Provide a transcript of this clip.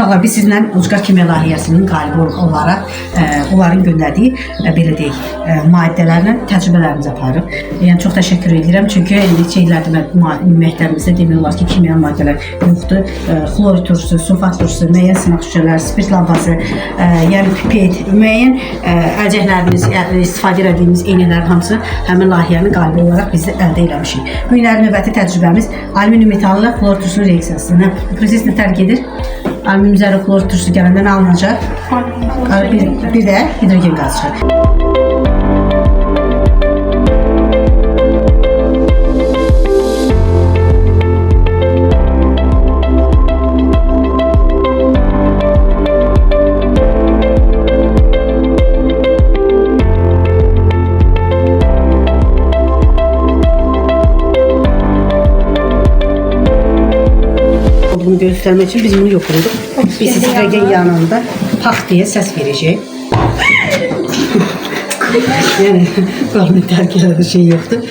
Uşaqlar, biz sizlə Ucqar Kimya Layihəsinin qalibi olaraq onların göndərdiyi belə deyək, maddələrlə təcrübələrimizi aparıb. Yəni çox təşəkkür edirəm, çünki neçə illərdir məktəbimizdə demək olar ki, kimya maddələr yoxdur. Xlor turşusu, sulfat turşusu, müəyyən sınaq şüşələri, spirt lambası, yəni pipet, müəyyən əlcəklərimiz, istifadə etdiyimiz eynəklərin hamısı həmin layihənin qalibi olaraq biz əldə etmişik. Bu günlərin növbəti təcrübəmiz alüminium metallı xlor turşusunun reaksiyasıdır. Proses nətər gedir? Alüminium üzəri xlor turşusu gələndə nə alınacaq? Bir də hidrogen qazı çıxır. Bunu göstermek için biz bunu yokladık. Biz hidrogen yanında pak diye ses verecek. Yani kalın terk şey yoktu.